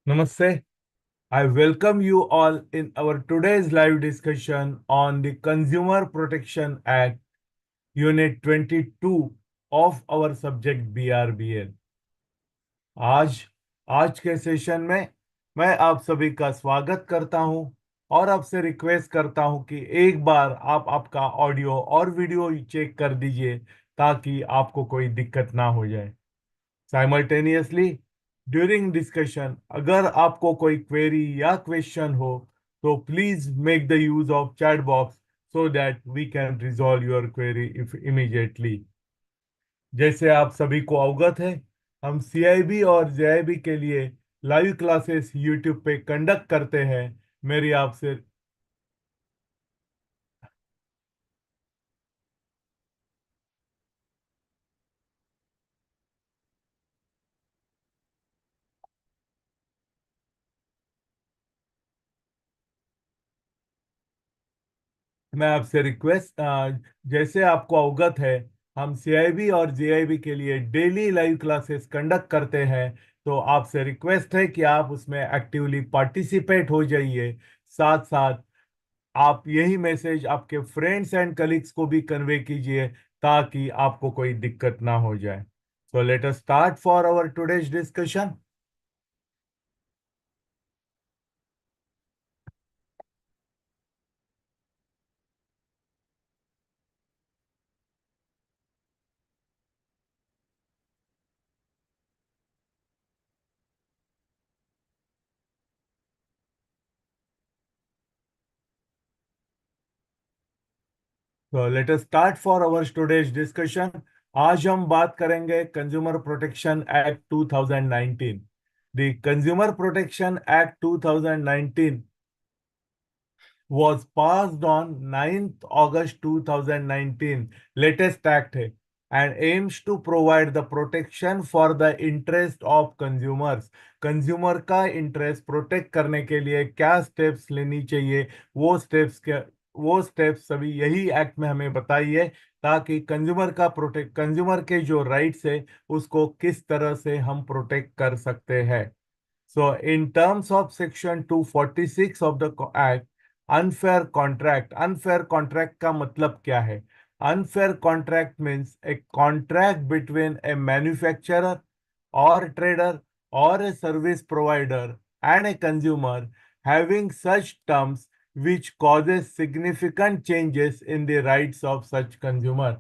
Namaste. I welcome you all in our today's live discussion on the Consumer Protection Act, Unit 22 of our subject BRBL. आज आज के session में मैं आप सभी का स्वागत करता हूं और आपसे रिक्वेस्ट करता हूं कि एक बार आप आपका ऑडियो और वीडियो चेक कर दीजिए ताकि आपको कोई दिक्कत ना हो जाए। साइमल्टेनियसली ड्यूरिंग डिस्कशन अगर आपको कोई क्वेरी या क्वेश्चन हो तो please make the use of chat box so that we can resolve your query if immediately. जैसे आप सभी को अवगत है, हम सीआईबी और जेआईबी के लिए लाइव क्लासेस यूट्यूब पे कंडक्ट करते हैं। मेरी आपसे मैं आपसे रिक्वेस्ट जैसे आपको अवगत है, हम सीआईबी और जेआईबी के लिए डेली लाइव क्लासेस कंडक्ट करते हैं। तो आपसे रिक्वेस्ट है कि आप उसमें एक्टिवली पार्टिसिपेट हो जाइए। साथ साथ आप यही मैसेज आपके फ्रेंड्स एंड कलीग्स को भी कन्वे कीजिए ताकि आपको कोई दिक्कत ना हो जाए। So let us start for our today's discussion. तो let us start for our today's discussion. आज हम बात करेंगे consumer protection act 2019। The consumer protection act 2019 was passed on 9th August 2019, latest act है, and aims to provide the protection for the interest of consumers। Consumer का interest protect करने के लिए क्या स्टेप्स लेनी चाहिए, वो स्टेप्स सभी यही एक्ट में हमें बताइए ताकि कंज्यूमर के जो राइट्स है उसको किस तरह से हम प्रोटेक्ट कर सकते हैं। So, in terms of Section 246 of the Act, unfair contract का मतलब क्या है? Unfair contract means a contract between a manufacturer or trader or a service provider and a consumer having such terms which causes significant changes in the rights of such consumer।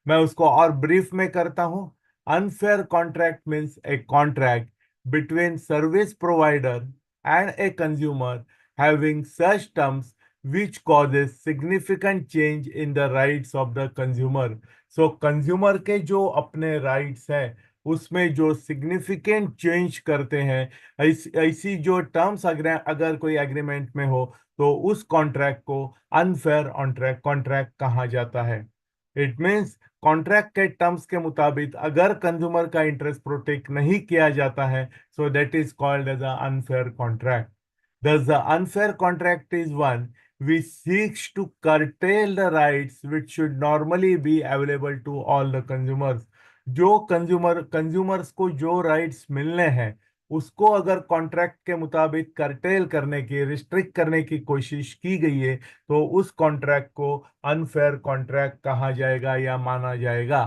मैं उसको और brief में करता हूँ। Unfair contract means a contract between service provider and a consumer having such terms which causes significant change in the rights of the consumer। So consumer के जो अपने rights हैं उसमें जो significant change करते हैं, ऐसी जो terms अगर कोई agreement में हो तो उस contract को unfair contract कहा जाता है। इट मीन्स कॉन्ट्रैक्ट के टर्म्स के मुताबिक अगर कंज्यूमर का इंटरेस्ट प्रोटेक्ट नहीं किया जाता है, so that is called as a unfair contract. Thus, the unfair contract is one which seeks to curtail the rights which should normally be available to all the consumers। जो consumers को जो rights मिलने हैं उसको अगर contract के मुताबिक cartel करने की, रिस्ट्रिक्ट करने की कोशिश की गई है तो उस कॉन्ट्रैक्ट को अनफेयर कॉन्ट्रैक्ट कहा जाएगा या माना जाएगा।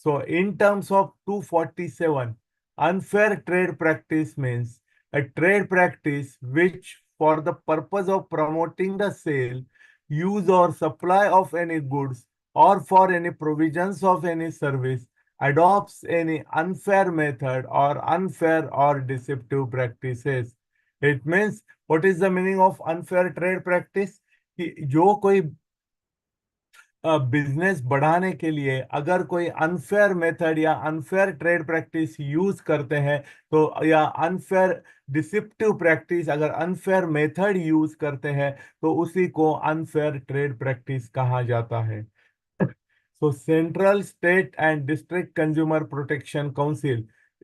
So, in terms of 247, unfair trade practice means a trade practice which, for the purpose of promoting the sale, use or supply of any goods or for any provisions of any service, adopts any unfair method or unfair or deceptive practices। It means, what is the meaning of unfair trade practice? कि जो कोई business बढ़ाने के लिए अगर कोई unfair method या unfair trade practice use करते हैं तो, या अनफेयर डिसिप्टिव प्रैक्टिस अगर अनफेयर मेथड यूज करते हैं तो उसी को अनफेयर ट्रेड प्रैक्टिस कहा जाता है। So central, state and district consumer protection council,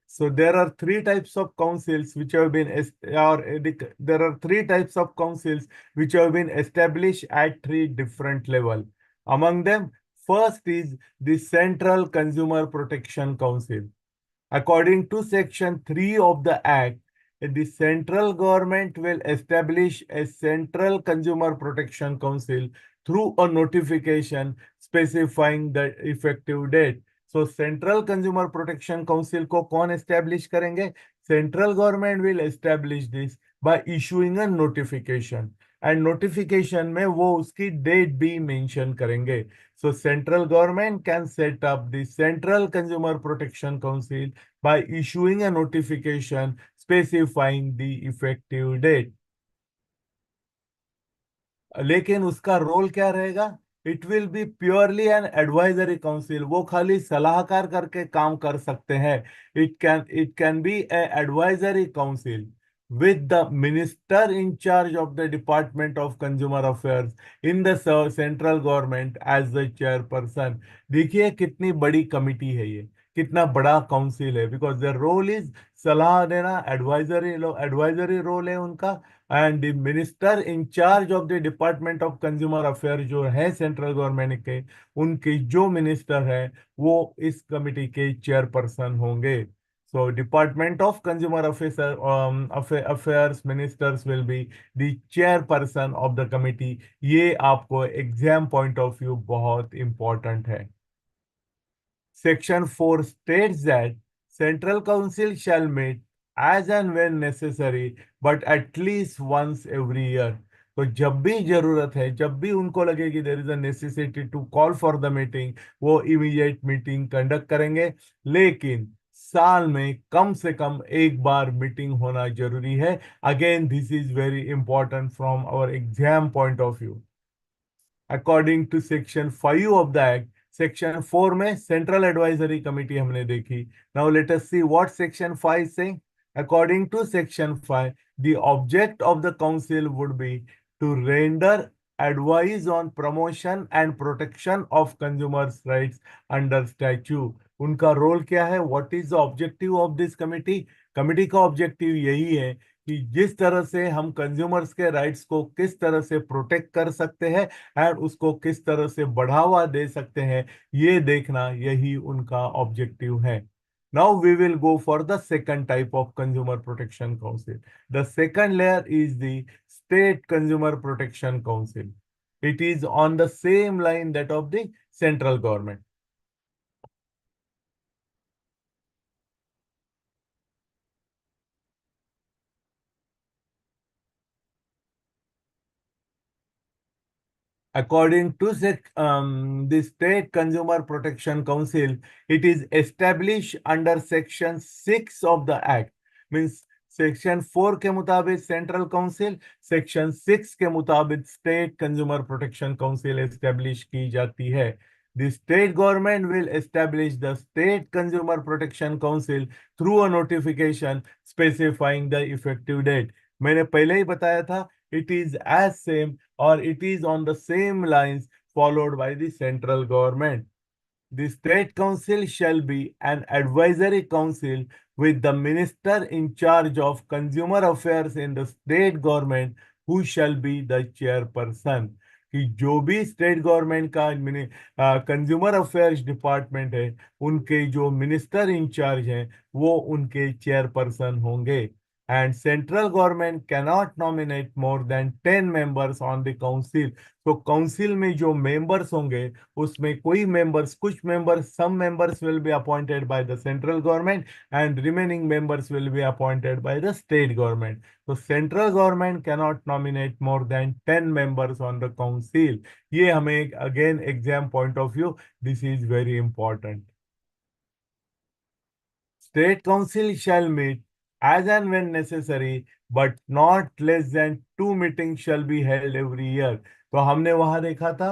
so there are three types of councils which have been there are three types of councils which have been established at three different level। among them, first is the Central Consumer Protection Council। According to Section 3 of the Act, the central government will establish a central consumer protection council through a notification specifying the effective date. So central consumer protection council को कौन establish करेंगे? Central government will establish this by issuing a notification, and notification में वो उसकी date भी mention करेंगे. So central government can set up the central consumer protection council by issuing a notification specifying the effective date. लेकिन उसका role क्या रहेगा? It will be purely an advisory council. वो खाली सलाहकार करके काम कर सकते हैं. It can be A advisory council with the minister in charge of the Department of Consumer Affairs in the central government as the chairperson. देखिए कितनी बड़ी कमिटी है ये, कितना बड़ा काउंसिल है, बिकॉज द रोल इज सलाह देना, एडवाइजरी रोल है उनका. And the minister in charge of the department of consumer affair जो है सेंट्रल गवर्नमेंट के, उनके जो मिनिस्टर है वो इस कमिटी के चेयरपर्सन होंगे. So Department of Consumer Affairs ministers will be the chairperson of the committee. ये आपको एग्जाम पॉइंट ऑफ व्यू बहुत इंपॉर्टेंट है. Section 4 states that Central Council shall meet as and when necessary, but at least once every year. तो जब भी जरूरत है, जब भी उनको लगे कि there is a necessity to call for the meeting, वो इमीडिएट मीटिंग कंडक्ट करेंगे. लेकिन साल में कम से कम एक बार मीटिंग होना जरूरी है. Again this is very important from our exam point of view. According to section 5 of the act, section 4 में सेंट्रल एडवाइजरी कमिटी हमने देखी. Now let us see what section 5 says. According to section 5, the object of the council would be to render advice on promotion and protection of consumers' rights under statute. उनका role क्या है? What is the objective of this committee? Committee का objective यही है कि जिस तरह से हम कंज्यूमर्स के राइट्स को किस तरह से प्रोटेक्ट कर सकते हैं एंड उसको किस तरह से बढ़ावा दे सकते हैं, ये देखना यही उनका ऑब्जेक्टिव है. Now we will go for the second type of consumer protection council. The second layer is the state consumer protection council. It is on the same line that of the central government. According to the State Consumer Protection Council, it is established under Section 6 of the Act. Means Section 4 के मुताबिक central council, section 6 के मुताबिक state consumer protection council establish की जाती है. The state government will establish the State Consumer Protection Council through a notification specifying the effective date. मैंने पहले ही बताया था, it is as same or it is on the same lines followed by the central government. The State Council shall be an advisory council with the minister in charge of consumer affairs in the state government who shall be the chairperson. कि जो भी state government का consumer affairs department है, उनके जो minister in charge हैं वो उनके चेयरपर्सन होंगे. And central government cannot nominate more than 10 members on the council. तो काउंसिल में जो मेंबर्स होंगे उसमें कोई मेंबर्स, कुछ members, some members will be appointed by the central government and remaining members will be appointed by the state government. So central government cannot nominate more than 10 members on the council. ये हमें again exam point of view, this is very important. State council shall meet as and when necessary, but not less than 2 meetings shall be held every year. तो हमने वहां देखा था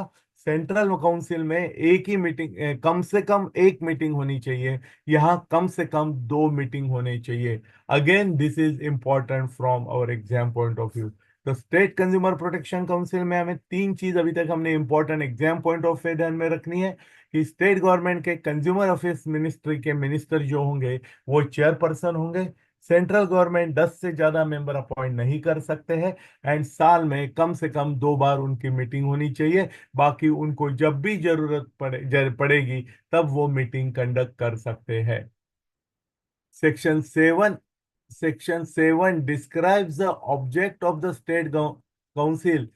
central council में एक ही meeting, कम से कम एक मीटिंग होनी चाहिए. यहाँ कम से कम 2 मीटिंग होने चाहिए. Again this is important from our exam point of view. तो स्टेट कंज्यूमर प्रोटेक्शन काउंसिल में हमें 3 चीज अभी तक हमने important exam point of view ध्यान में रखनी है कि स्टेट गवर्नमेंट के कंज्यूमर अफेयर्स मिनिस्ट्री के मिनिस्टर जो होंगे वो चेयरपर्सन होंगे. सेंट्रल गवर्नमेंट 10 से ज्यादा मेंबर अपॉइंट नहीं कर सकते हैं एंड साल में कम से कम 2 बार उनकी मीटिंग होनी चाहिए. बाकी उनको जब भी जरूरत पड़ेगी तब वो मीटिंग कंडक्ट कर सकते हैं. Section 7 Section 7 describes the object of the State Council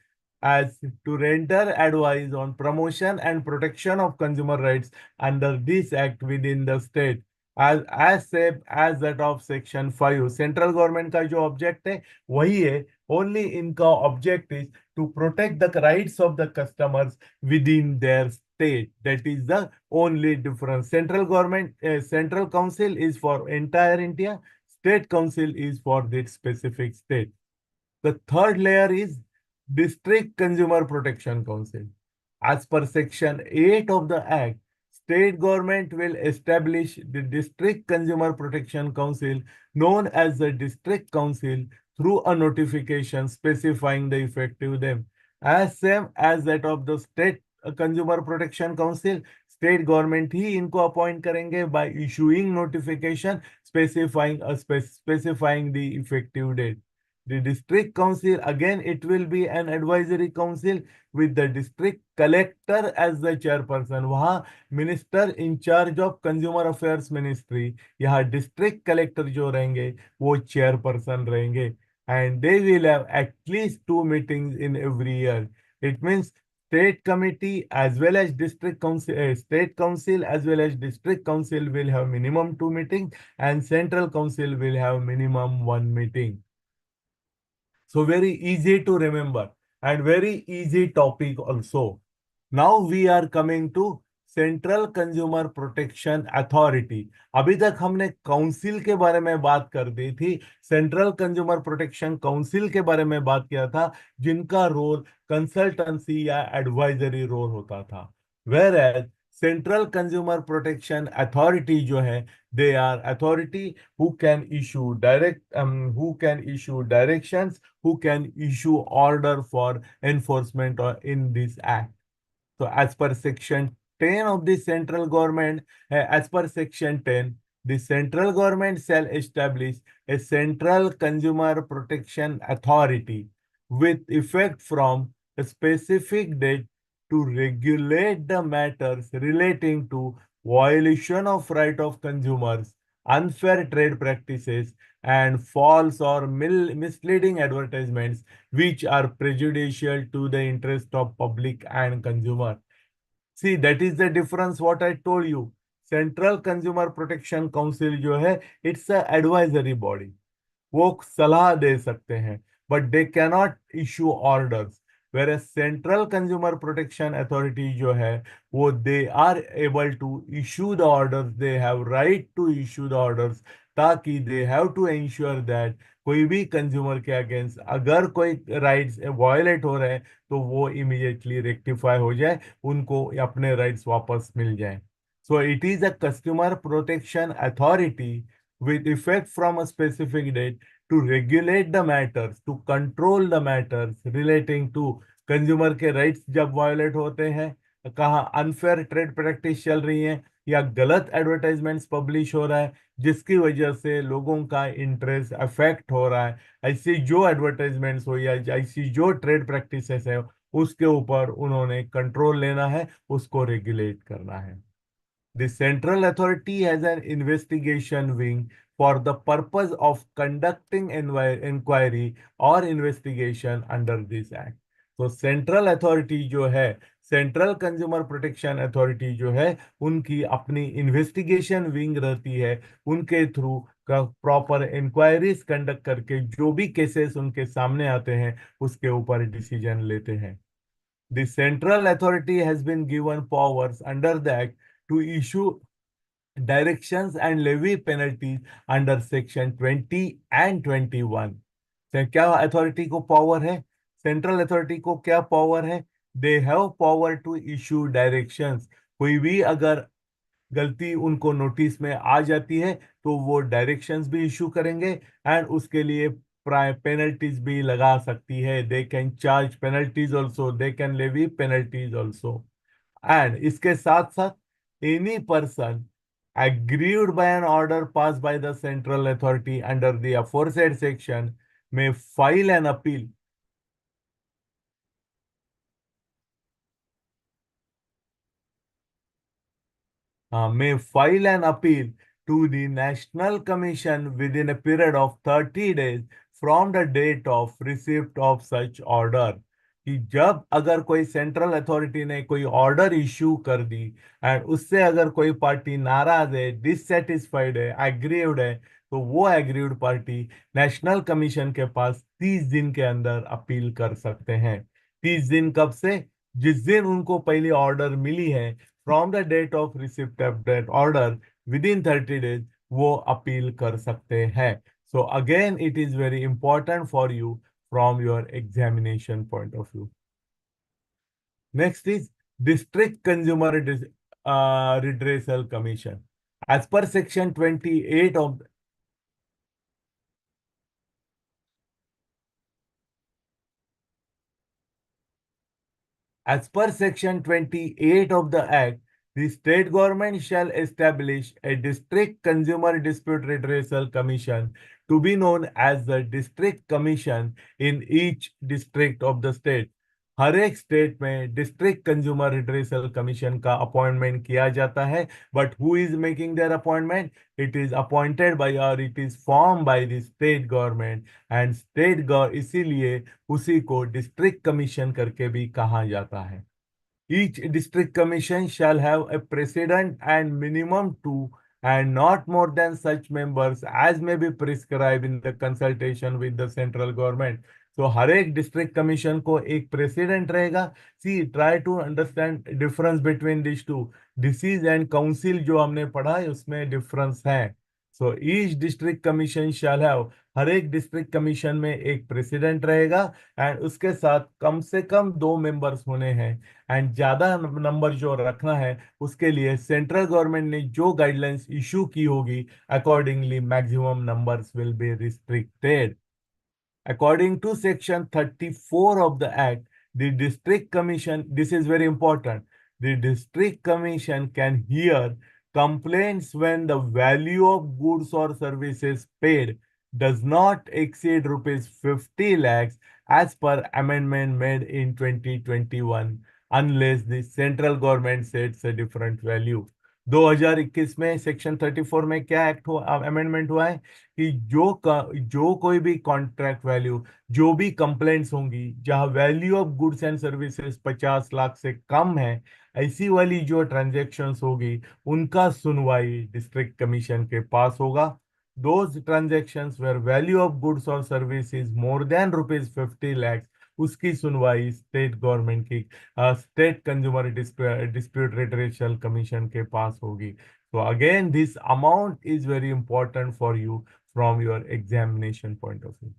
as to render advice on promotion and protection of consumer rights under this act within the state as same as that of section 5. Central government का जो object है वही है, only इनका object is to protect the rights of the customers within their state. That is the only difference. Central government, central council is for entire India. State council is for that specific state. The third layer is District Consumer Protection Council. As per Section 8 of the Act, state government will establish the District Consumer Protection Council, known as the District Council, through a notification specifying the effective date. As same as that of the State Consumer Protection Council, state government ही इनको appoint करेंगे by issuing notification specifying the effective date. The district council, again, it will be an advisory council with the district collector as the chairperson. वहाँ minister in charge of consumer affairs ministry, यहाँ district collector जो रहेंगे वो chairperson रहेंगे, and they will have at least 2 meetings in every year. It means state committee as well as district council, state council as well as district council will have minimum 2 meetings, and central council will have minimum 1 meeting. So very easy to remember and very easy topic also. Now we are coming to central consumer protection authority. अभी तक हमने council के बारे में बात कर दी थी, central consumer protection council के बारे में बात किया था, जिनका रोल कंसल्टेंसी या एडवाइजरी रोल होता था. Where as central consumer protection authority जो है, they are authority who can issue who can issue directions, who can issue order for enforcement or in this act. So as per section 10 of the central government, as per section 10, the central government shall establish a central consumer protection authority with effect from a specific date to regulate the matters relating to violation of right of consumers, unfair trade practices, and false or misleading advertisements which are prejudicial to the interest of public and consumer. See, that is the difference what I told you. Central Consumer Protection Council जो है, it's a advisory body. वो सलाह दे सकते हैं, but they cannot issue orders. Whereas Central Consumer Protection Authority जो है, वो they are able to issue the orders. They have right to issue the orders, ताकि they have to ensure that कोई भी कंज्यूमर के अगेंस्ट अगर कोई rights violate हो रहे हैं तो वो इमीडिएटली रेक्टिफाई हो जाए, उनको अपने राइट्स वापस मिल जाए. So it is a customer protection authority with effect from a specific date to regulate the matters, to control the matters relating to consumer के राइट्स जब वायोलेट होते हैं, कहाँ अनफेयर ट्रेड प्रैक्टिस चल रही है या गलत एडवर्टाइजमेंट्स पब्लिश हो रहा है जिसकी वजह से लोगों का इंटरेस्ट अफेक्ट हो रहा है, ऐसी जो एडवर्टाइजमेंट्स हो या ऐसी जो ट्रेड प्रैक्टिसेस है उसके ऊपर उन्होंने कंट्रोल लेना है, उसको रेगुलेट करना है. The central authority has an investigation wing for the purpose of conducting inquiry or investigation under this act. So central authority जो है, सेंट्रल कंज्यूमर प्रोटेक्शन अथॉरिटी जो है, उनकी अपनी इन्वेस्टिगेशन विंग रहती है, उनके थ्रू का प्रॉपर इंक्वायरीज कंडक्ट करके जो भी केसेस उनके सामने आते हैं उसके ऊपर डिसीजन लेते हैं. The central authority has been given powers under the act to issue directions and levy penalties under section 20 and 21. तो क्या अथॉरिटी को पावर है, सेंट्रल अथॉरिटी को क्या पावर है? They have power to issue directions. कोई भी अगर गलती उनको नोटिस में आ जाती है तो वो डायरेक्शंस भी इशू करेंगे एंड उसके लिए पेनल्टीज भी लगा सकती है. They can charge penalties also, they can levy penalties also. And इसके साथ साथ any person aggrieved by an order passed by the central authority under the aforesaid section may file an appeal. May file an appeal to the National Commission within a period of 30 days from the date of receipt of such order. कि जब अगर कोई central authority ने कोई order issue कर दी and उससे अगर कोई पार्टी नाराज है, डिससेटिस्फाइड है, एग्रीव्ड है, तो वो एग्रीव्ड पार्टी नेशनल कमीशन के पास 30 दिन के अंदर अपील कर सकते हैं। 30 दिन कब से? जिस दिन उनको पहली ऑर्डर मिली है, from the date of receipt of that order within 30 days वो अपील कर सकते हैं। So again it is very important for you from your examination point of view. Next is District Consumer Redressal Commission. As per Section 28 of As per Section 28 of the Act, the state government shall establish a District Consumer Dispute Redressal Commission to be known as the District Commission in each district of the state. हर एक state में district consumer redressal commission का appointment किया जाता है, but who is making their appointment? It is appointed by और it is form by the state government and इसीलिए उसी को डिस्ट्रिक्ट कमीशन करके भी कहा जाता है। Each district commission shall have a president and minimum two and not more than such members as may be prescribed in the consultation with the central government. तो हर एक डिस्ट्रिक्ट कमीशन को एक president रहेगा। See try to understand difference between this two. Disease and council जो हमने पढ़ा है उसमें डिफरेंस है। So each district commission shall have, हर एक डिस्ट्रिक्ट कमीशन में एक प्रेसिडेंट रहेगा एंड उसके साथ कम से कम 2 मेंबर्स होने हैं एंड ज्यादा नंबर जो रखना है उसके लिए सेंट्रल गवर्नमेंट ने जो गाइडलाइंस इशू की होगी accordingly maximum numbers will be restricted. According to Section 34 of the Act, the District Commission, this is very important, the District Commission can hear complaints when the value of goods or services paid does not exceed rupees 50 lakhs as per amendment made in 2021 unless the central government sets a different value. 2021 में section 34 में क्या act हुआ, amendment हुआ है कि जो कोई भी कॉन्ट्रैक्ट वैल्यू, जो भी कंप्लेंट्स होंगी जहां value of goods and services 50 lakh से कम है, ऐसी वाली जो ट्रांजैक्शंस होगी उनका सुनवाई डिस्ट्रिक्ट कमीशन के पास होगा। Those transactions where value of goods और services more than rupees 50 lakh, उसकी सुनवाई स्टेट गवर्नमेंट की state consumer dispute redressal commission के पास होगी। So again, this amount is very important for you from your examination point of view.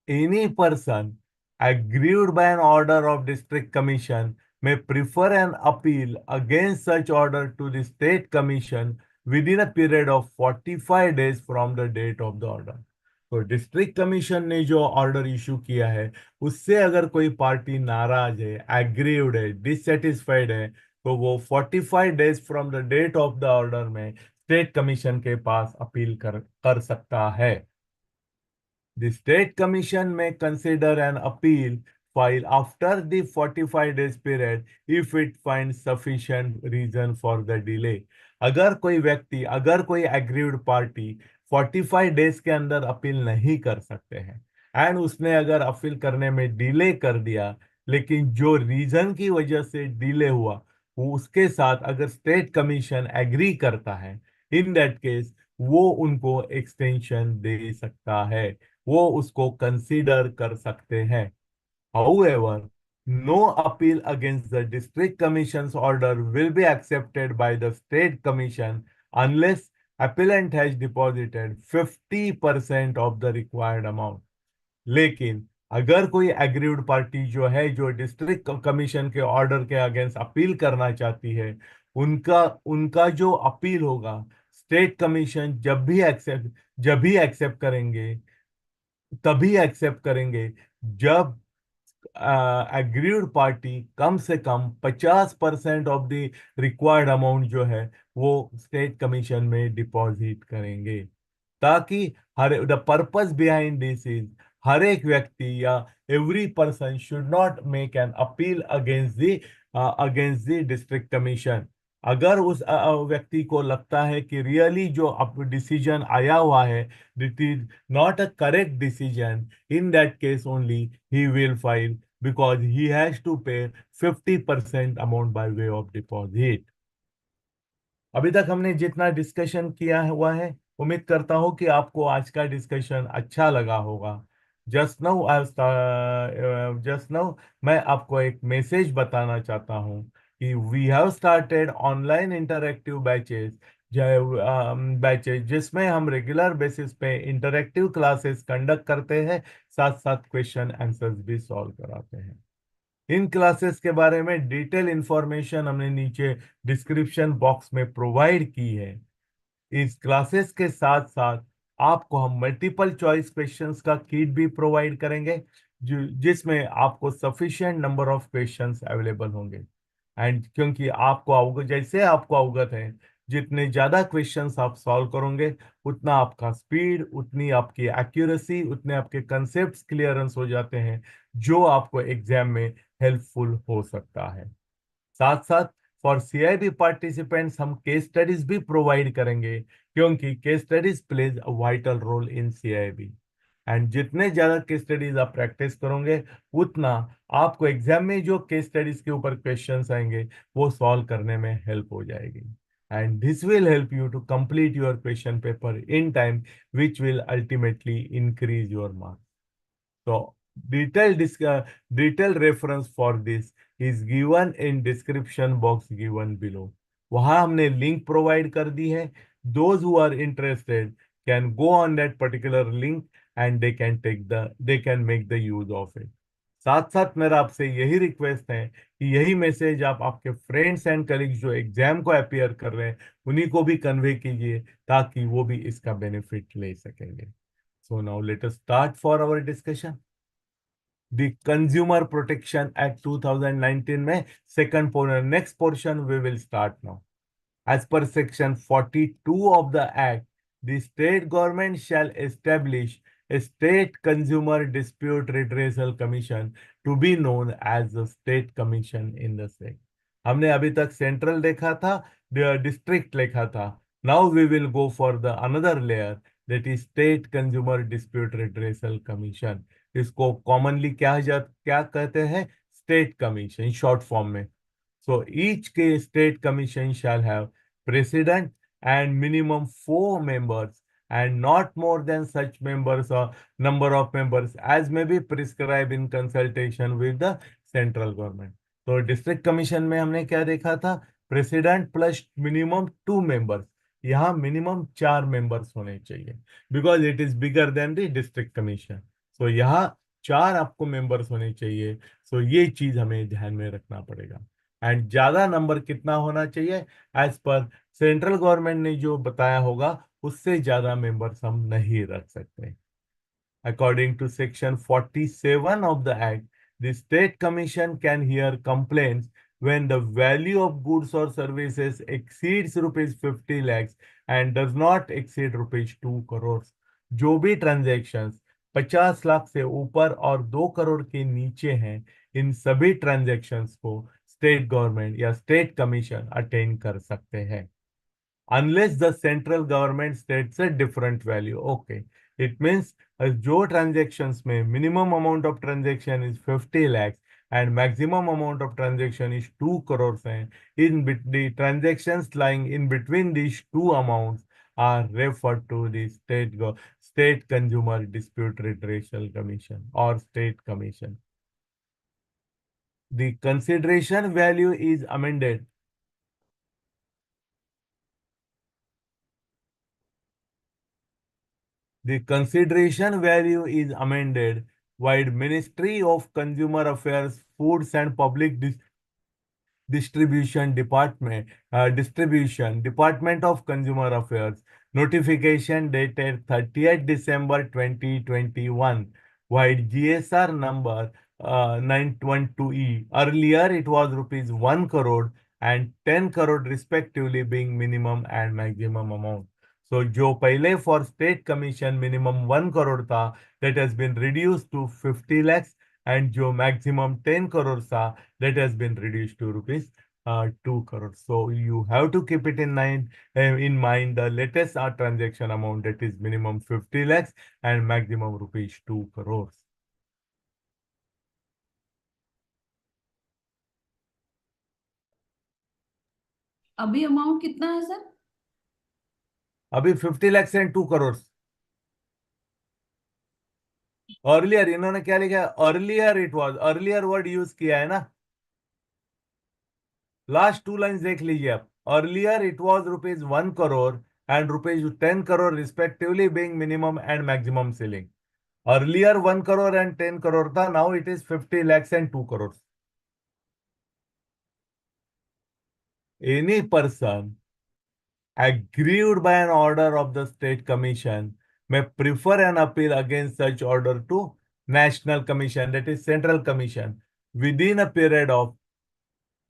Any person aggrieved by an order of district commission may prefer an appeal against such order to the state commission within a period of 45 days from the date of the order. तो district commission ने जो order issue किया है उससे अगर कोई party नाराज है, एग्रीव्ड है, डिससेटिस्फाइड है, तो वो 45 days from the date of the order में स्टेट कमीशन के पास अपील कर सकता है। The state commission may consider an appeal file after the 45 days period if it finds sufficient reason for the delay. अगर कोई व्यक्ति, अगर कोई एग्रीव्ड पार्टी 45 डेज के अंदर अपील नहीं कर सकते हैं एंड उसने अगर अपील करने में डिले कर दिया, लेकिन जो रीजन की वजह से डिले हुआ वो उसके साथ अगर स्टेट कमीशन एग्री करता है, इन दैट केस वो उनको एक्सटेंशन दे सकता है, वो उसको कंसीडर कर सकते हैं। However, no appeal against the district commission's order will be accepted by the state commission unless appellant has deposited 50% of the required amount. लेकिन अगर कोई एग्रीव्ड पार्टी जो है, जो डिस्ट्रिक्ट कमीशन के ऑर्डर के अगेंस्ट अपील करना चाहती है, उनका उनका जो अपील होगा स्टेट कमीशन जब भी एक्सेप्ट करेंगे, तभी एक्सेप्ट करेंगे जब एग्रीव्ड पार्टी कम से कम 50% ऑफ द रिक्वायर्ड अमाउंट जो है वो स्टेट कमीशन में डिपॉजिट करेंगे, ताकि the purpose behind this is हर एक व्यक्ति या every person should not make an appeal against the district commission. अगर उस व्यक्ति को लगता है कि रियली जो अब डिसीजन आया हुआ है that is not a correct decision, in that case only he will file, because he has to pay 50% amount by way of deposit. अभी तक हमने जितना डिस्कशन किया हुआ है, उम्मीद करता हूँ कि आपको आज का डिस्कशन अच्छा लगा होगा। जस्ट नाउ मैं आपको एक मैसेज बताना चाहता हूँ कि we have started online interactive batches जिसमें हम रेगुलर बेसिस पे इंटरैक्टिव क्लासेस कंडक्ट करते हैं, साथ साथ क्वेश्चन आंसर्स भी सॉल्व कराते हैं। इन क्लासेस के बारे में डिटेल इंफॉर्मेशन हमने नीचे डिस्क्रिप्शन बॉक्स में प्रोवाइड की है। इस क्लासेस के साथ साथ आपको हम मल्टीपल चॉइस क्वेश्चंस का किट भी प्रोवाइड करेंगे, जिसमें आपको sufficient number of questions available होंगे। एंड क्योंकि जैसे आपको अवगत है, जितने ज्यादा क्वेश्चंस आप सॉल्व करोगे, उतना आपका स्पीड, उतनी आपकी एक्यूरेसी, उतने आपके कंसेप्ट क्लियरेंस हो जाते हैं, जो आपको एग्जाम में हेल्पफुल हो सकता है। साथ साथ फॉर सीआईबी पार्टिसिपेंट्स हम केस स्टडीज भी प्रोवाइड करेंगे, क्योंकि case studies plays a vital role in CIB. And जितने ज्यादा केस स्टडीज आप प्रैक्टिस करोगे, उतना आपको एग्जाम में जो केस स्टडीज के ऊपर क्वेश्चंस आएंगे, वो सॉल्व करने में हेल्प हो जाएगी। And this will help you to complete your question paper in time, which will ultimately increase your marks. So detailed reference for this is given in description box given below. वहां हमने link provide कर दी है। Those who are interested can go on that particular link and they can make the use of it. साथ साथ मेरा आपसे यही request है कि यही मैसेज आप आपके फ्रेंड्स एंड कलीग्स जो एग्जाम को अपियर कर रहे हैं, उन्हीं को भी कन्वे कीजिए, ताकि वो भी इसका बेनिफिट ले सकेंगे। So now let us start for our discussion. The Consumer Protection Act 2019 में next portion we will start now. As per section 42 of the act, the state government shall establish a state consumer dispute redressal commission to be known as the state commission in the state. हमने अभी तक central देखा था, district देखा था। Now we will go for the another layer, that is state consumer dispute redressal commission. इसको commonly क्या कहते हैं? स्टेट कमीशन शॉर्ट फॉर्म में। So each state commission shall have president and minimum 4 members, and not more than such members or number of members as may be prescribed in consultation with the central government. तो district commission में हमने क्या देखा था? President plus minimum 2 members. यहाँ minimum 4 members होने चाहिए, because it is bigger than the district commission. So यहाँ 4 आपको मेंबर्स होने चाहिए। सो ये चीज हमें ध्यान में रखना पड़ेगा। एंड ज्यादा नंबर कितना होना चाहिए? एज पर सेंट्रल गवर्नमेंट ने जो बताया होगा, उससे ज्यादा मेंबर्स हम नहीं रख सकते। According to Section 47 of the Act, the State Commission can hear complaints when the value of goods or services exceeds rupees 50 lakhs and does not exceed rupees 2 crores. जो भी ट्रांजैक्शंस 50 लाख से ऊपर और 2 करोड़ के नीचे हैं, इन सभी ट्रांजैक्शंस को स्टेट गवर्नमेंट या स्टेट कमीशन अटेंड कर सकते हैं, unless the central government states a different value. Okay, it means जो transactions में minimum amount of transaction is 50 lakhs and maximum amount of transaction is 2 crores हैं, the transactions lying in between these two amounts are referred to the state consumer dispute redressal commission or state commission. The consideration value is amended. The consideration value is amended while Ministry of Consumer Affairs, Foods and Public Distribution Department of Consumer Affairs notification dated 30th December 2021, while GSR number 912E. Earlier it was rupees 1 crore and 10 crore respectively, being minimum and maximum amount. So जो पहले for state commission minimum 1 crore था, that has been reduced to 50 lakhs, and जो maximum 10 crore था, that has been reduced to rupees 2 crore. So you have to keep it in mind the latest transaction amount, that is minimum 50 lakhs and maximum rupees 2 crores. अभी amount कितना है sir? अभी 50 lakhs and 2 crores. Earlier इन्होंने क्या लिखा है? Earlier it was, earlier word use किया है ना. लास्ट 2 लाइन्स देख लीजिए आप. Earlier it was rupees 1 crore and rupees 10 crore respectively being minimum and maximum ceiling. Earlier 1 crore and 10 crore था. Now it is 50 lakhs and 2 crores. Any person aggrieved by an order of the state commission may prefer an appeal against such order to national commission, that is central commission, within a period of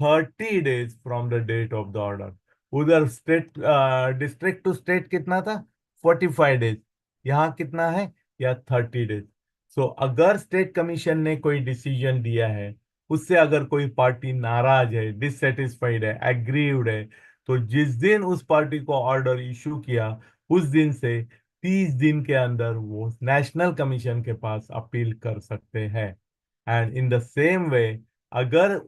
30 days from the date of the order. उधर state district to state कितना था? 45 days. यहाँ कितना है? या 30 days. सो अगर state commission ने कोई डिसीजन दिया है, उससे अगर कोई पार्टी नाराज है, डिससेटिस्फाइड है, एग्रीव्ड है, तो जिस दिन उस पार्टी को ऑर्डर इशू किया, उस दिन से 30 दिन के अंदर वो नेशनल कमीशन के पास अपील कर सकते हैं. And in the same way, अगर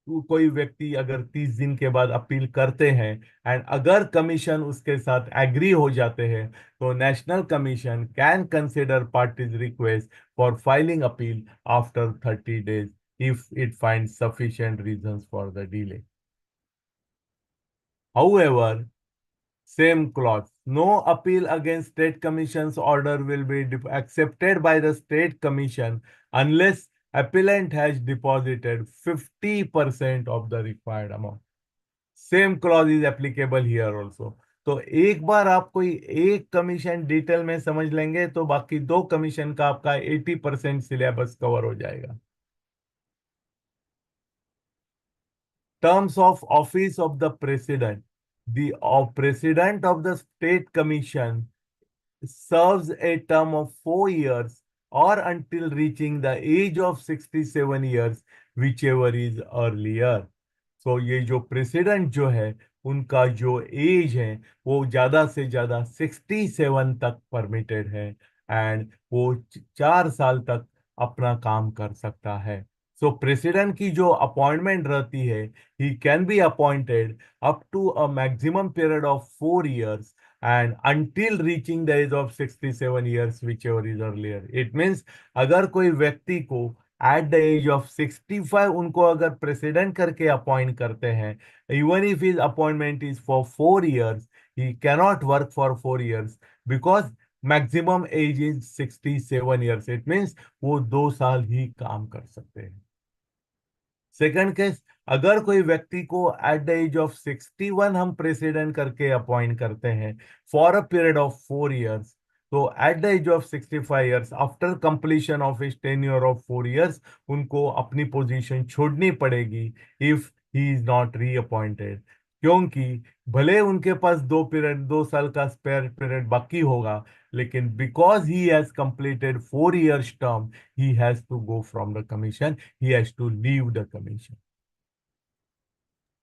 कोई व्यक्ति अगर 30 दिन के बाद अपील करते हैं एंड अगर कमीशन उसके साथ एग्री हो जाते हैं, तो national commission can consider parties request for filing appeal after 30 days if it finds sufficient reasons for the delay. However, same clause, no appeal against state commission's order will be accepted by the state commission unless appellant has deposited 50% of the required amount. Same clause is applicable here also. तो एक बार आप कोई एक commission detail में समझ लेंगे तो बाकी दो कमीशन का आपका 80% सिलेबस कवर हो जाएगा. Terms of office of the president. The president of the state commission serves a term of 4 years or until reaching the age of 67 years, whichever is earlier. So ये जो president जो है, उनका जो as है वो ज्यादा से ज्यादा 67 तक परमिटेड है एंड वो 4 साल तक अपना काम कर सकता है. सो प्रेसिडेंट की जो अपॉइंटमेंट रहती है, he can be appointed up to a maximum period of 4 years and until reaching the age of 67 years, whichever is earlier. It means अगर कोई व्यक्ति को एट द एज ऑफ 65 उनको अगर प्रेसिडेंट करके अपॉइंट करते हैं, even if his appointment is for 4 years, he cannot work for 4 years because maximum age is 67 years. It means वो 2 साल ही काम कर सकते हैं. सेकंड केस, अगर कोई व्यक्ति को एट द एज ऑफ 61 हम प्रेसिडेंट करके अपॉइंट करते हैं for a period of 4 years, तो at the age of 65 years after completion of his tenure of 4 years उनको अपनी पोजीशन छोड़नी पड़ेगी if he is not reappointed. क्योंकि भले उनके पास 2 साल का स्पेयर पीरियड बाकी होगा, लेकिन because he has completed 4 years term, he has to go from the commission, he has to leave the commission,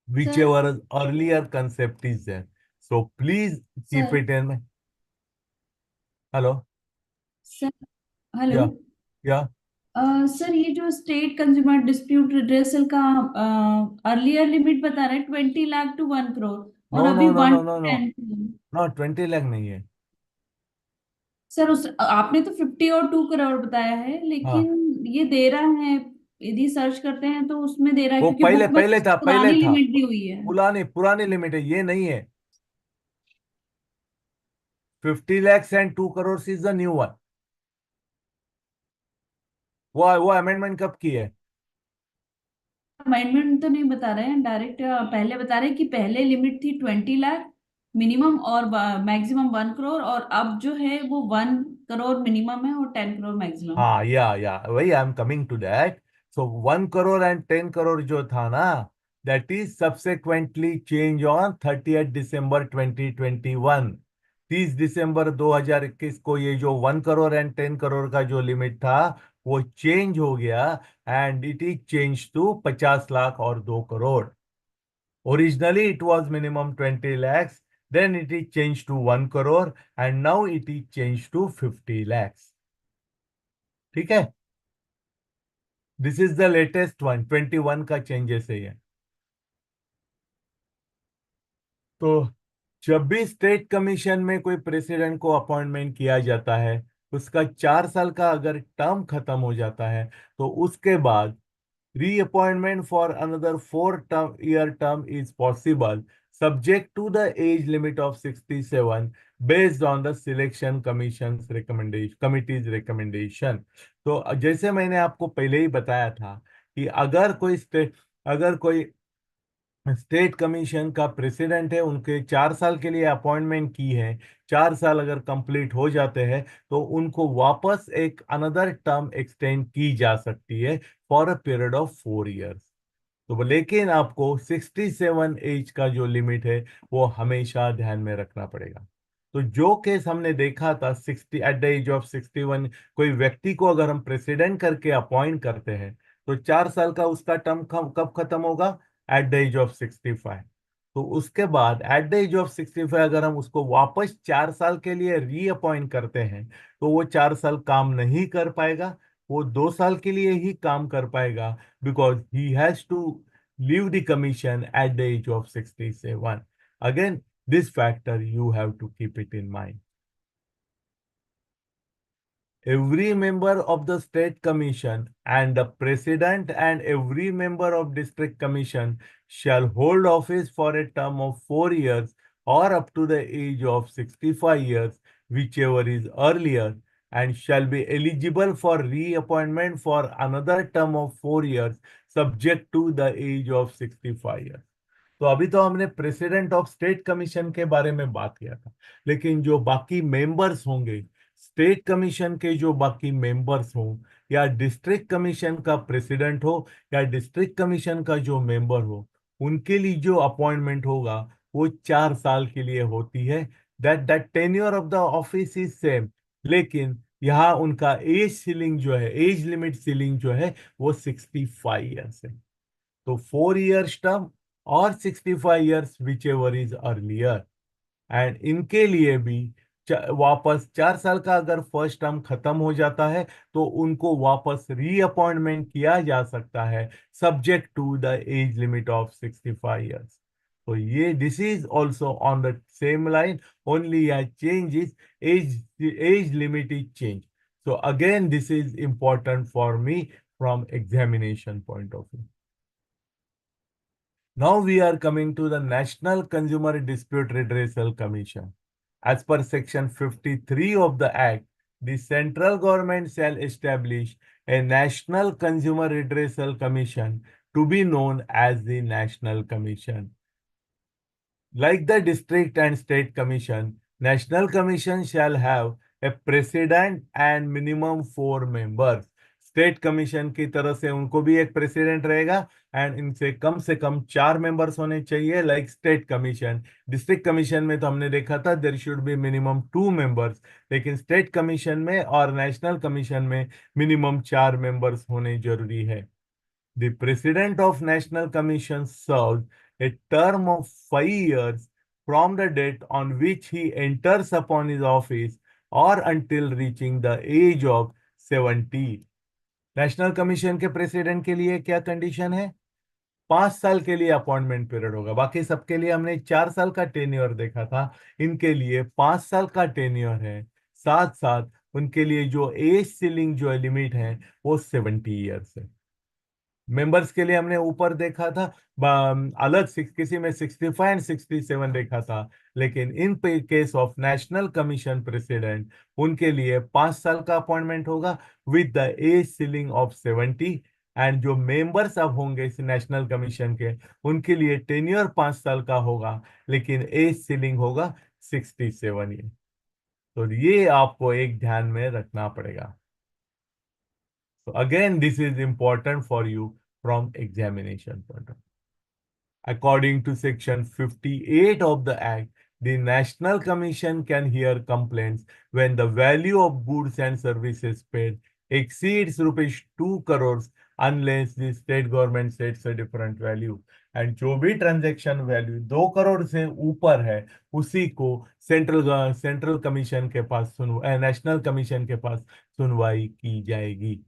sir whichever earlier concept is there. So please keep sir it in mind. Hello? Sir hello. Yeah, yeah. Sir ये जो state consumer dispute redressal का earlier limit बता रहे हैं 20 lakh to 1 crore और No, अभी no, no, one no, two no, no. Ten No, 20 lakh नहीं है. सर उस आपने तो 50 और 2 करोड़ बताया है, हाँ, लेकिन ये दे रहा है, यदि सर्च करते हैं तो उसमें दे रहा है वो क्योंकि पहले बुक में पहले था, पहले पुरानी था. लिमिट दी हुई है. पुरानी पुरानी लिमिट है, ये नहीं है. 50 lakhs and 2 crores is the new one. वो अमेंडमेंट कब की है? अमेंडमेंट तो नहीं बता रहे हैं डायरेक्ट, पहले बता रहे हैं कि पहले लिमिट थी 20 लाख मिनिमम और मैक्सिमम 1 करोड़, और अब जो है वो 1 करोड़ मिनिमम है और 10 करोड़ मैक्सिमम. हाँ, या वही I am coming to that. So 1 crore and 10 crore जो था ना, that is subsequently change on 30 December 2021. 30 दिसंबर 2021 को ये जो 1 crore एंड 10 crore का जो लिमिट था, वो चेंज हो गया and it is change to 50 lakh और 2 crore. Originally it was minimum 20 lakhs, then it is changed to 1 crore and now it is changed to 50 lakhs. ठीक है, this is the latest one, 21 का changes है ये। तो जब भी स्टेट कमीशन में कोई प्रेसिडेंट को अपॉइंटमेंट किया जाता है, उसका 4 साल का अगर टर्म खत्म हो जाता है, तो उसके बाद reappointment for another 4-year term is possible, subject to the age limit of 67 based on the selection committee's recommendation। तो जैसे मैंने आपको पहले ही बताया था कि अगर कोई स्टेट कमीशन का प्रेसिडेंट है, उनके 4 साल के लिए अपॉइंटमेंट की है, 4 साल अगर कंप्लीट हो जाते हैं तो उनको वापस एक अनदर टर्म एक्सटेंड की जा सकती है for a period of 4 years. तो लेकिन आपको 67 एज का जो लिमिट है वो हमेशा ध्यान में रखना पड़ेगा। तो जो केस हमने देखा था 60 एट द एज ऑफ 61, कोई व्यक्ति को अगर हम प्रेसिडेंट करके अपॉइंट करते हैं तो 4 साल का उसका टर्म कब खत्म होगा? At the age of 65। तो उसके बाद एट द एज ऑफ 65 अगर हम उसको वापस 4 साल के लिए रीअपॉइंट करते हैं तो वो 4 साल काम नहीं कर पाएगा, वो 2 साल के लिए ही काम कर पाएगा, because he has to leave the commission at the age of 67। Again, this factor you have to keep it in mind। Every member of the state commission and the president and every member of district commission shall hold office for a term of 4 years or up to the age of 65 years, whichever is earlier, and shall be eligible for reappointment for another term of 4 years, subject to the age of 65 years। तो अभी तो हमने president of state commission के बारे में बात किया था, लेकिन जो बाकी मेंबर्स होंगे, स्टेट कमीशन के जो बाकी मेंबर्स हों, या डिस्ट्रिक्ट कमीशन का प्रेसिडेंट हो या डिस्ट्रिक्ट कमीशन का जो मेंबर हो, उनके लिए जो अपॉइंटमेंट होगा वो 4 साल के लिए होती है। That tenure of the office is same, लेकिन यहाँ उनका एज सीलिंग जो है, एज लिमिट सीलिंग जो है वो 65 ईयर्स है। तो 4 इयर्स टर्म और 65 years which ever is earlier. And इनके लिए भी वापस 4 साल का अगर फर्स्ट टर्म खत्म हो जाता है तो उनको वापस रीअपॉइंटमेंट किया जा सकता है, subject to the age limit of 65 years. तो ये this is also on the same line, only change is age limit is change. So again this is important for me from examination point of view. Now we are coming to the National Consumer Dispute Redressal Commission. As per Section 53 of the Act, the central government shall establish a National Consumer Redressal Commission to be known as the National Commission. Like the district and state commission, National Commission shall have a president and minimum 4 members. State commission की तरफ से उनको भी एक president रहेगा and इनसे कम से कम 4 members होने चाहिए, like state commission. District commission में तो हमने देखा था there should be minimum 2 members, लेकिन स्टेट कमीशन में और नेशनल कमीशन में मिनिमम 4 मेंबर्स होने जरूरी है। The President of National Commission serves a term of 5 years from the date on which he enters upon his office or until reaching the age of 70। National commission के president के लिए क्या condition है? 5 साल के लिए अपॉइंटमेंट पीरियड होगा। बाकी सबके लिए हमने 4 साल का टेन्योर देखा था, इनके लिए 5 साल का टेन्योर है। साथ साथ उनके लिए जो एज सीलिंग जो लिमिट है वो 70 ईयर्स है। मेंबर्स के लिए हमने ऊपर देखा था अलग किसी में 65 एंड 67 देखा था, लेकिन in case of national commission president उनके लिए 5 साल का अपॉइंटमेंट होगा with the age ceiling of 70। And जो मेंबर्स अब होंगे इस नेशनल कमीशन के, उनके लिए टेन्योर 5 साल का होगा, लेकिन एज सीलिंग होगा 67 ईयर। तो ये आपको एक ध्यान में रखना पड़ेगा। So again, this is important for you from examination point of view. According to Section 58 of the Act, the National Commission can hear complaints when the value of goods and services paid exceeds rupees 2 crores unless the state government sets a different value। And जो भी transaction value 2 crore से ऊपर है उसी को central commission के पास national commission के पास सुनवाई की जाएगी।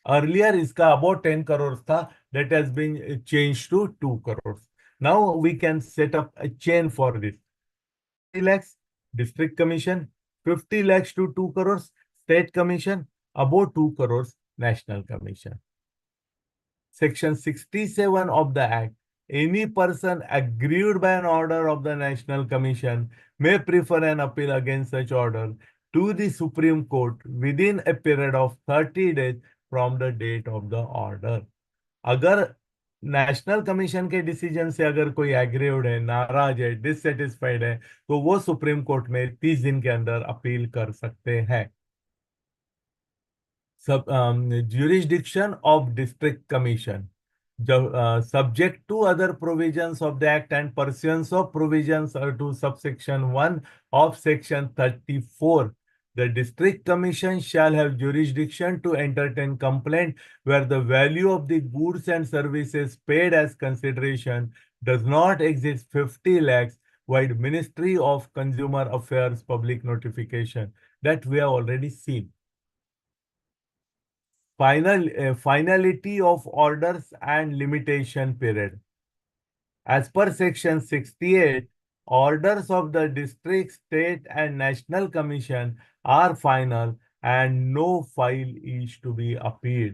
अर्लियर इसका अबाउट 10 करोड़ था, that has been changed to 2 crores. Now we can set up a chain for this. 50 lakhs district commission, 50 lakhs to 2 crores state commission, above 2 crores national commission. Section 67 of the Act, any person aggrieved by an order of the National Commission may prefer an appeal against such order to the Supreme Court within a period of 30 days from the date of the order. अगर national commission के decision से अगर कोई aggrieved है, नाराज है, dissatisfied है, तो वो सुप्रीम कोर्ट में 30 दिन के अंदर अपील कर सकते हैं। Jurisdiction of district commission, subject to other provisions of the act and pursuant of provisions to subsection 1 of section 34, the district commission shall have jurisdiction to entertain complaint where the value of the goods and services paid as consideration does not exceed 50 lakhs, while Ministry of Consumer Affairs public notification that we have already seen. Finality of orders and limitation period. As per section 68, orders of the district, state and national commission are final and no file is to be appealed.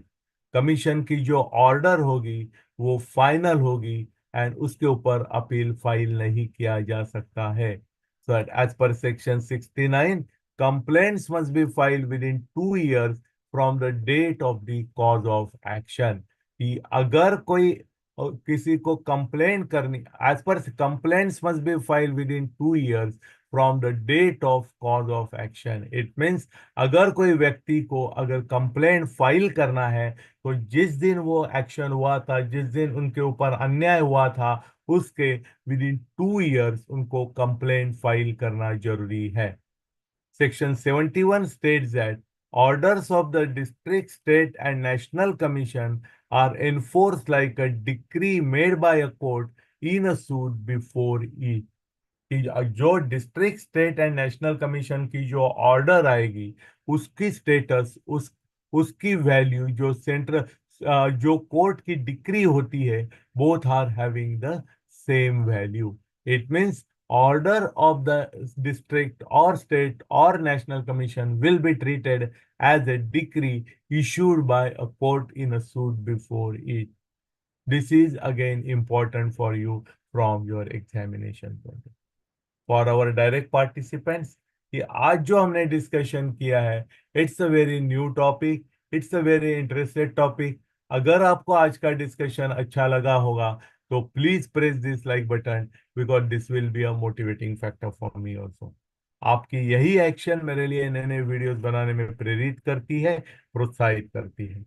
Commission की जो order होगी वो final होगी and उसके ऊपर appeal file नहीं किया जा सकता है. So as per section 69, complaints must be filed within 2 years from the date of the cause of action. कि अगर कोई किसी को कंप्लेंट करनी, as per complaints must be file within 2 years from the date of cause of action. It means अगर कोई व्यक्ति को अगर कंप्लेंट फाइल करना है तो जिस दिन वो एक्शन हुआ था, जिस दिन उनके ऊपर अन्याय हुआ था, उसके विद इन 2 years उनको कंप्लेंट फाइल करना जरूरी है. Section 71 states that orders of the district, state and national commission are enforced like a decree made by a court in a suit before it. जो district, state and national commission की जो order आएगी उसकी status, उसकी value जो जो court की decree होती है, both are having the same value. It means order of the district or state or national commission will be treated as a decree issued by a court in a suit before it. This is again important for you from your examination point. For our direct participants, कि आज जो हमने discussion किया है, it's a very new topic, it's a very interested topic. अगर आपको आज का डिस्कशन अच्छा लगा होगा तो please press this like button, because this will be a motivating factor for me also. आपकी यही एक्शन मेरे लिए नए नए वीडियोस बनाने में प्रेरित करती है, प्रोत्साहित करती है.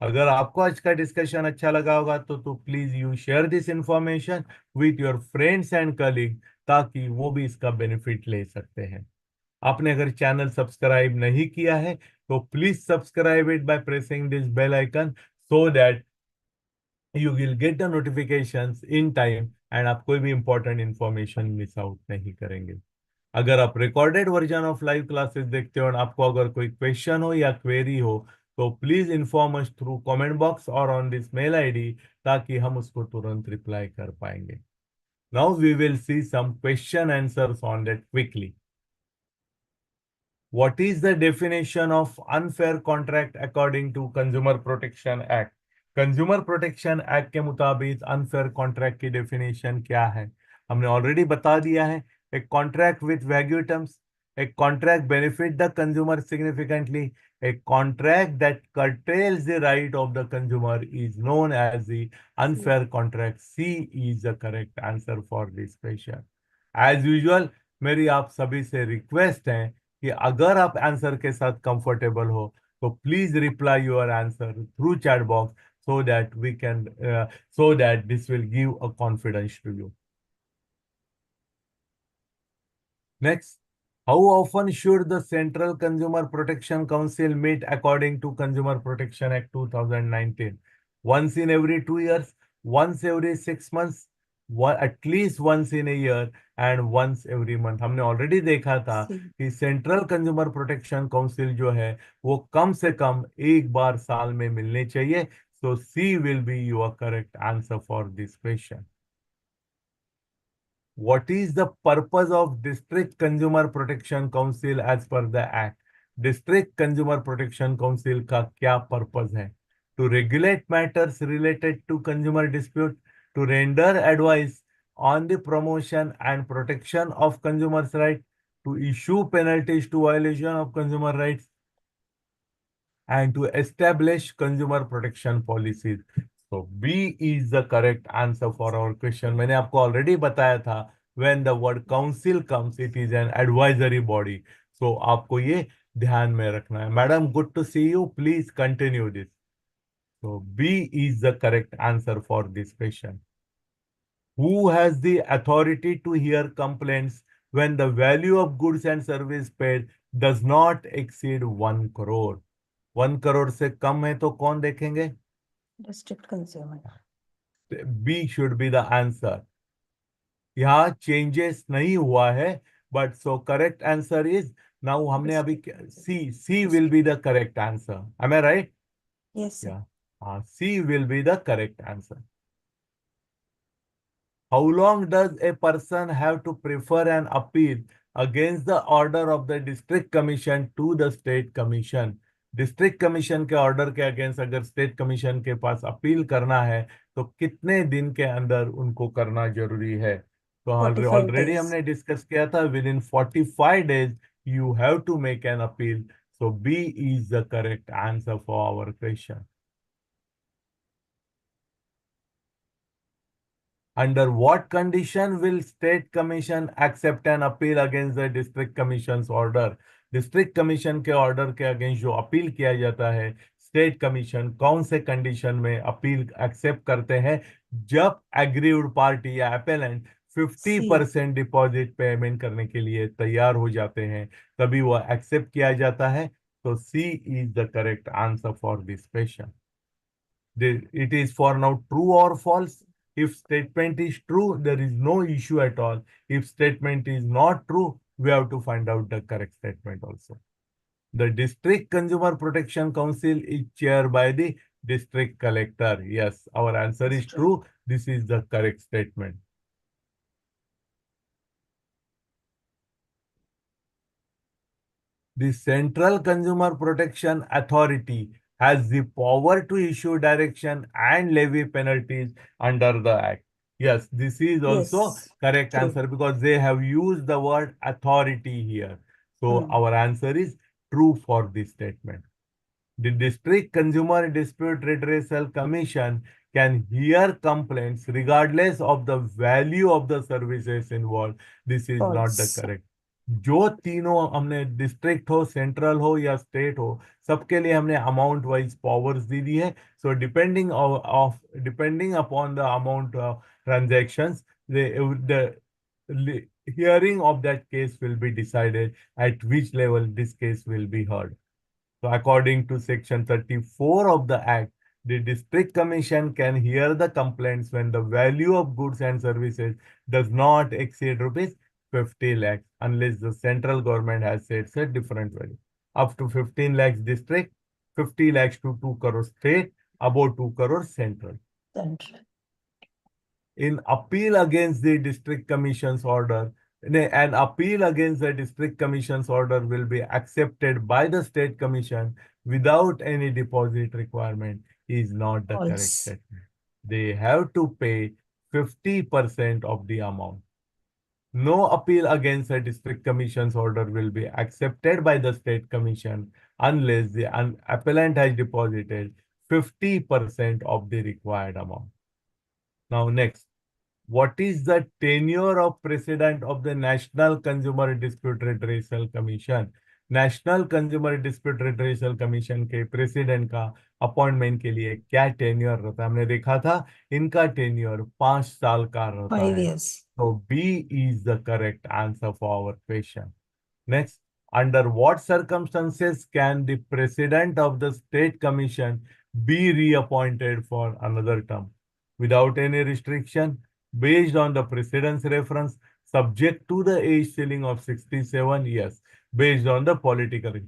अगर आपको आज का डिस्कशन अच्छा लगा होगा तो please you share this information with your friends and colleague, ताकि वो भी इसका बेनिफिट ले सकते हैं. आपने अगर चैनल सब्सक्राइब नहीं किया है तो please subscribe it by pressing this bell icon so that you will get the notifications in time and आप कोई भी इंपॉर्टेंट इंफॉर्मेशन मिस आउट नहीं करेंगे. अगर आप recorded version of live classes देखते हो और आपको अगर कोई क्वेश्चन हो या क्वेरी हो तो please inform us through comment box और ऑन दिस मेल आईडी, ताकि हम उसको तुरंत रिप्लाई कर पाएंगे. Now we will see some question answers on that quickly. What is the definition of unfair contract according to Consumer Protection Act? Consumer protection act के मुताबिक unfair contract की definition क्या है हमने ऑलरेडी बता दिया है. A contract with wagyu terms, a contract benefit the consumer significantly, a contract that curtails the right of the consumer is known as the unfair contract. C is the correct answer for this question. As usual, मेरी आप सभी से request है कि अगर आप answer के साथ कंफर्टेबल हो तो please reply your answer through chat box so that we can so that this will give a confidence to you. Next, how often should the Central Consumer Protection Council meet according to Consumer Protection Act 2019? Once in every 2 years, once every 6 months, at least once in a year, and once every month. हमने already देखा था कि central consumer protection council जो है वो कम से कम एक बार साल में मिलने चाहिए. So C will be your correct answer for this question. What is the purpose of District Consumer Protection Council as per the Act? District Consumer Protection Council का क्या purpose है? To regulate matters related to consumer dispute, to render advice on the promotion and protection of consumers' rights, to issue penalties to violation of consumer rights, and to establish consumer protection policies. So B is the correct answer for our question. मैंने आपको already बताया था when the word council comes, it is an advisory body. So आपको ये ध्यान में रखना है. Madam, good to see you. Please continue this. So B is the correct answer for this question. Who has the authority to hear complaints when the value of goods and service paid does not exceed 1 crore? 1 crore से कम है तो कौन देखेंगे? District consumer. B should be the answer. यहाँ changes नहीं हुआ है, but so correct answer is now हमने अभी C will be the correct answer. Am I right? Yes, sir. Yeah. C will be the correct answer. How long does a person have to prefer an appeal against the order of the district commission to the state commission? District commission के order के against अगर state commission के पास appeal करना है तो कितने दिन के अंदर उनको करना जरूरी है? तो 45 ऑलरेडी days. हमने डिस्कस किया था within 45 days you have to make an appeal. So B is the correct answer for our question. Under what condition will State Commission accept an appeal against the District Commission's order? District Commission के order के against जो appeal किया जाता है, state commission कौन से condition में appeal accept करते हैं? जब एग्रीव्ड पार्टी या अपेलेंट 50% डिपॉजिट पेमेंट करने के लिए तैयार हो जाते हैं, तभी वो एक्सेप्ट किया जाता है. तो C is the correct answer for this question. It is for now true or false. If statement is true, there is no issue at all. If statement is not true, we have to find out the correct statement also. The District Consumer Protection Council is chaired by the District Collector. Yes, our answer is true. This is the correct statement. The Central Consumer Protection Authority has the power to issue direction and levy penalties under the Act. Yes, this is also correct answer because they have used the word authority here. So our answer is true for this statement. The District Consumer Dispute Redressal Commission can hear complaints regardless of the value of the services involved. This is not the correct. जो तीनों हमने district हो, central हो या state हो, सबके लिए हमने अमाउंट वाइज पावर्स दी दी है. So depending upon the amount of transactions, the hearing of that case will be decided at which level this case will be heard. So according to section 34 of the Act, the district commission can hear the complaints when the value of goods and services does not exceed rupees 50 lakhs unless the central government has set a different value. Up to 15 lakhs district, 50 lakhs to 2 crore state, above 2 crore central. In appeal against the district commission's order, an appeal against the district commission's order will be accepted by the state commission without any deposit requirement is not the correct statement. They have to pay 50% of the amount. No appeal against a district commission's order will be accepted by the state commission unless the appellant has deposited 50% of the required amount. Now next, what is the tenure of president of the National Consumer Dispute Redressal Commission? National consumer dispute redressal commission के president का appointment के लिए क्या tenure रहता है? हमने देखा था इनका टेन्योर 5 साल का रहता है. 5 years. So B is the correct answer for our question. Next, under what circumstances can the president of the state commission be reappointed for another term? without any restriction, based on the precedence reference, subject to the age ceiling of 67 years, based on the political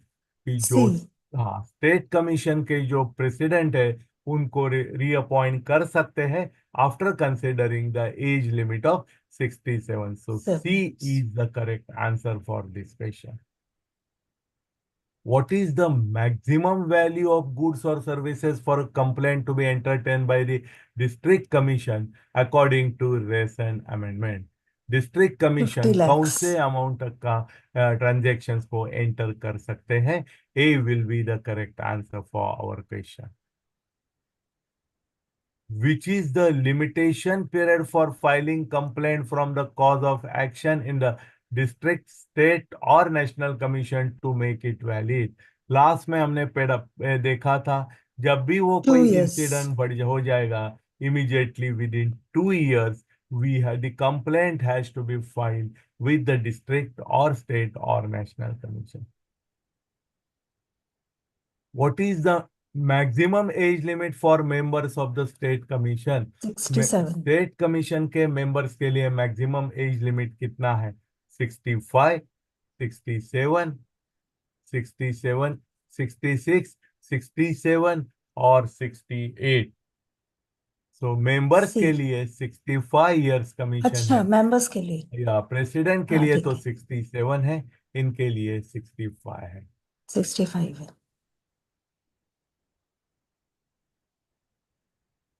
कि जो C. हाँ state commission के जो president है उनको reappoint कर सकते हैं after considering the age limit of 67. So C is the correct answer for this question. What is the maximum value of goods or services for a complaint to be entertained by the district commission according to recent amendment? District 50 commission lakhs. कौन से amount तक का transactions को enter कर सकते हैं? A will be the correct answer for our question. Which is the limitation period for filing complaint from the cause of action in the district, state or national commission to make it valid? Last में हमने देखा था जब भी वो 2 कोई years. Incident बढ़ हो जाएगा immediately within 2 years the complaint has to be filed with the district or state or national commission. What is the maximum age limit for members of the state commission? 67. State commission के members के लिए maximum age limit कितना है? 65, 67, 67, 66, 67 और 68. So members के लिए 65 years commission अच्छा है मेंबर्स के लिए या प्रेसिडेंट के हाँ, लिए ठीक तो है। 67 है, इनके लिए 65 है. 65 है।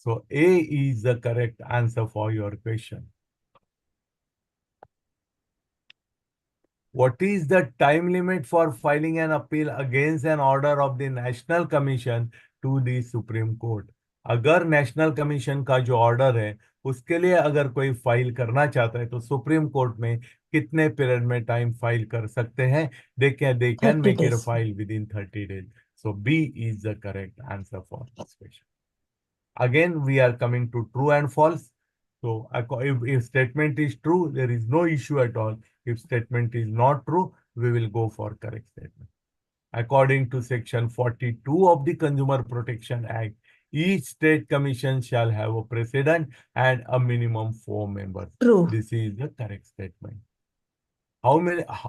So A is the correct answer for your question. What is the time limit for filing an appeal against an order of the National Commission to the Supreme Court? अगर नेशनल कमीशन का जो order है उसके लिए अगर कोई file करना चाहता है तो सुप्रीम कोर्ट में कितने पीरियड में टाइम फाइल कर सकते हैं? They can 30 make it days. File within 30 days. So B is the correct answer for this question. Again, we are coming to true and false. So if statement is true, there is no issue at all. If statement is not true, we will go for correct statement. According to section 42 of the Consumer Protection Act, each state commission shall have a president and a minimum 4 members. True. This is the correct statement.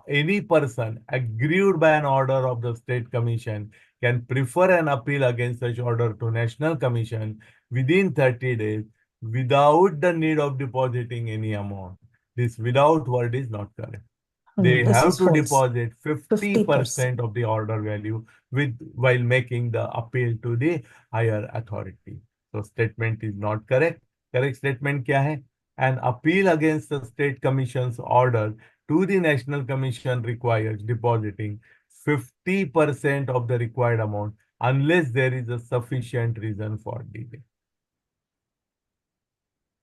Any person aggrieved by an order of the state commission can prefer an appeal against such order to National Commission within 30 days without the need of depositing any amount. This without word is not correct. They This have is to false. deposit 50% 50%. of the order value while making the appeal to the higher authority. So statement is not correct. Correct statement क्या है? An appeal against the state commission's order to the National Commission requires depositing 50% of the required amount unless there is a sufficient reason for delay.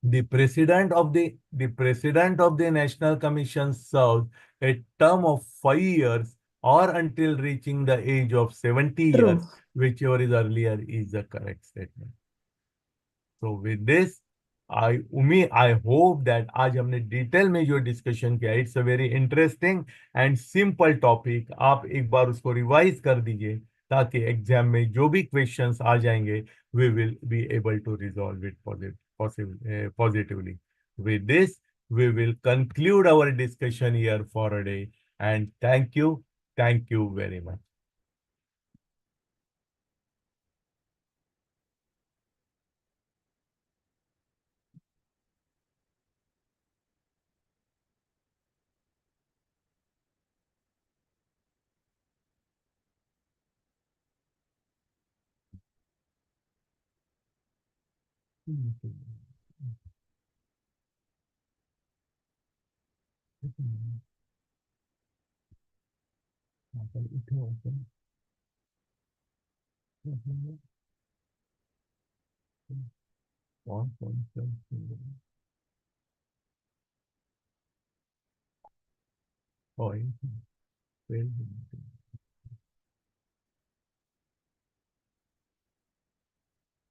The president of the National Commission serves a term of 5 years or until reaching the age of 70 True. years, whichever is earlier is the correct statement. So with this, I hope that आज हमने detail में जो discussion किया, it's a very interesting and simple topic. आप एक बार उसको revise कर दीजिए ताकि एग्जाम में जो भी क्वेश्चंस आ जाएंगे we will be able to resolve it positively. With this, we will conclude our discussion here for a day. And thank you very much. Oh,